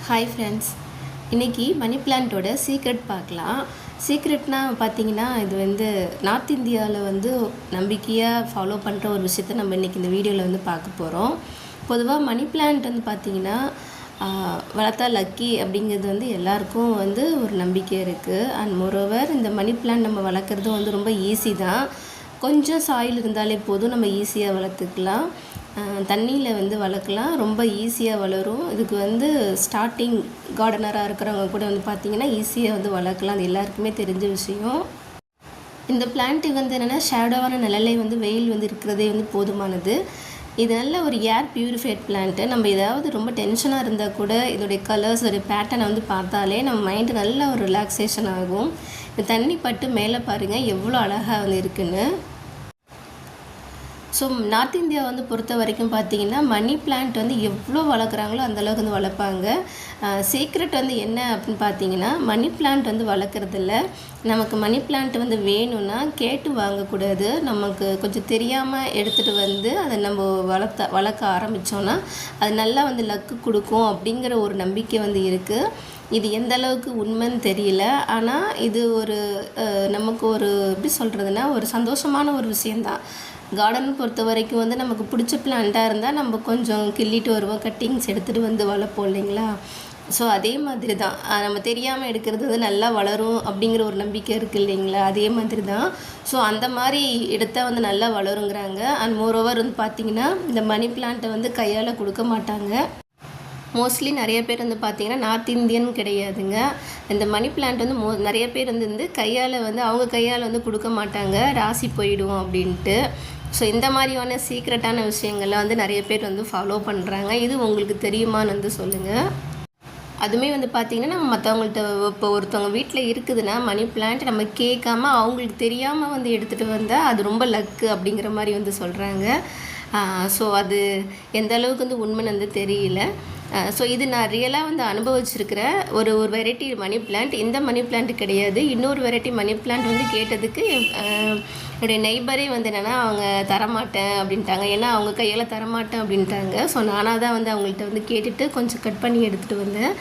Hi friends, இன்றைக்கி மணி பிளான்ட்டோட secret பார்க்கலாம். சீக்ரெட்னா பார்த்திங்கன்னா, இது நார்த் இந்தியாவில் நம்பிக்கையாக ஃபாலோ பண்ணுற ஒரு விஷயத்த நம்ம இன்றைக்கி இந்த வீடியோவில் பார்க்க போகிறோம். பொதுவாக மணி பிளான்ட் பார்த்திங்கன்னா வளர்த்தா லக்கி அப்படிங்கிறது எல்லாருக்கும் ஒரு நம்பிக்கை இருக்குது. அண்ட் மோரோவர் இந்த மணி பிளான்ட் நம்ம வளர்க்குறது ரொம்ப ஈஸி தான். கொஞ்சம் சாயில் இருந்தாலே போதும், நம்ம ஈஸியாக வளர்த்துக்கலாம். தண்ணியில் வளர்க்கலாம், ரொம்ப ஈஸியாக வளரும். இதுக்கு ஸ்டார்டிங் கார்டனராக இருக்கிறவங்க கூட பார்த்திங்கன்னா ஈஸியாக வளர்க்கலாம். அது எல்லாருக்குமே தெரிஞ்ச விஷயம். இந்த பிளான்ட்டு என்னென்னா ஷேடோவான நிழலை வெயில் இருக்கிறதே போதுமானது. இது நல்ல ஒரு ஏர் பியூரிஃபைட் பிளான்ட்டு. நம்ம ஏதாவது ரொம்ப டென்ஷனாக இருந்தால் கூட இதோடைய கலர்ஸ், ஒரு பேட்டர்னை பார்த்தாலே நம்ம மைண்டு நல்ல ஒரு ரிலாக்ஸேஷன் ஆகும். இந்த தண்ணி பட்டு மேலே பாருங்கள் எவ்வளோ அழகாக இருக்குன்னு. ஸோ நார்த் இந்தியா பொறுத்த வரைக்கும் பார்த்திங்கன்னா மணி பிளான்ட் எவ்வளோ வளர்க்குறாங்களோ அந்தளவுக்கு வளர்ப்பாங்க. சீக்ரெட் என்ன அப்படின்னு பார்த்தீங்கன்னா, மணி பிளான்ட் வளர்க்குறதில்ல. நமக்கு மணி பிளான்ட் வேணும்னா கேட்டு வாங்கக்கூடாது. நமக்கு கொஞ்சம் தெரியாமல் எடுத்துகிட்டு அதை நம்ம வளர்க்க ஆரம்பித்தோன்னா அது நல்லா லக்கு கொடுக்கும் அப்படிங்கிற ஒரு நம்பிக்கை இருக்குது. இது எந்த அளவுக்கு உண்மைன்னு தெரியல. ஆனால் இது நமக்கு எப்படி சொல்கிறதுனா ஒரு சந்தோஷமான ஒரு விஷயந்தான். கார்டன் பொறுத்த வரைக்கும் நமக்கு பிடிச்ச பிளான்ட்டாக இருந்தால் நம்ம கொஞ்சம் கிள்ளிட்டு வருவோம், கட்டிங்ஸ் எடுத்துகிட்டு வளர்ப்போம் இல்லைங்களா. ஸோ அதே மாதிரி தான் நம்ம தெரியாமல் எடுக்கிறது நல்லா வளரும் அப்படிங்கிற ஒரு நம்பிக்கை இருக்குது இல்லைங்களா. அதே மாதிரி தான். ஸோ அந்த மாதிரி எடுத்தால் நல்லா வளருங்கிறாங்க. அண்ட் மோரோவர் பார்த்திங்கன்னா இந்த மணி பிளான்ட்டை கையால் கொடுக்க மாட்டாங்க. மோஸ்ட்லி நிறைய பேர் பார்த்திங்கன்னா நார்த் இந்தியன் கிடையாதுங்க. இந்த மணி பிளான்ட் நிறைய பேர் கையால் அவங்க கையால் கொடுக்க மாட்டாங்க, ராசி போயிடுவோம் அப்படின்ட்டு. ஸோ இந்த மாதிரியான சீக்ரெட்டான விஷயங்களை நிறைய பேர் ஃபாலோ பண்ணுறாங்க. இது உங்களுக்கு தெரியுமான்னு சொல்லுங்கள். அதுவுமே பார்த்திங்கன்னா நம்ம மற்றவங்கள்ட்ட இப்போ ஒருத்தவங்க வீட்டில் இருக்குதுன்னா மணி பிளான்ட் நம்ம கேட்காம அவங்களுக்கு தெரியாமல் எடுத்துகிட்டு வந்தால் அது ரொம்ப லக்கு அப்படிங்கிற மாதிரி சொல்கிறாங்க. ஸோ அது எந்த அளவுக்கு உண்மைன்னு தெரியல. ஸோ இது நான் ரியலாக அனுபவிச்சிருக்கிற ஒரு வெரைட்டி மணி பிளான்ட். இந்த மணி பிளான்ட் கிடையாது, இன்னொரு வெரைட்டி மணி பிளான்ட் கேட்டதுக்கு என்னுடைய நெய்பரே என்னென்னா அவங்க தரமாட்டேன் அப்படின்ட்டாங்க. ஏன்னா அவங்க கையால் தரமாட்டேன் அப்படின்ட்டாங்க. ஸோ நானாக தான் அவங்கள்ட்ட கேட்டுட்டு கொஞ்சம் கட் பண்ணி எடுத்துகிட்டு வந்தேன்.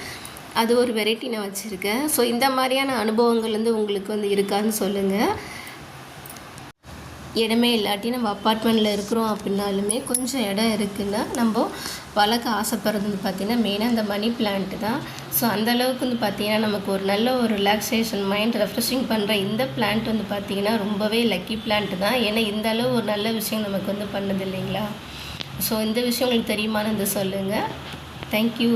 அது ஒரு வெரைட்டி நான் வச்சுருக்கேன். ஸோ இந்த மாதிரியான அனுபவங்கள் உங்களுக்கு இருக்கான்னு சொல்லுங்கள். இடமே இல்லாட்டி நம்ம அப்பார்ட்மெண்ட்டில் இருக்கிறோம் அப்படின்னாலுமே கொஞ்சம் இடம் இருக்குதுன்னா நம்ம வளர்க்க ஆசைப்படுறது பார்த்திங்கன்னா மெயினாக இந்த மணி பிளான்ட்டு தான். ஸோ அந்தளவுக்கு பார்த்திங்கன்னா நமக்கு ஒரு நல்ல ஒரு ரிலாக்ஸேஷன், மைண்ட் ரெஃப்ரெஷிங் பண்ணுற இந்த பிளான்ட் பார்த்திங்கன்னா ரொம்பவே லக்கி பிளான்ட்டு தான். ஏன்னா இந்த அளவு ஒரு நல்ல விஷயம் நமக்கு பண்ணுது இல்லைங்களா. ஸோ இந்த விஷயம் உங்களுக்கு தெரியுமான்னு சொல்லுங்கள். தேங்க்யூ.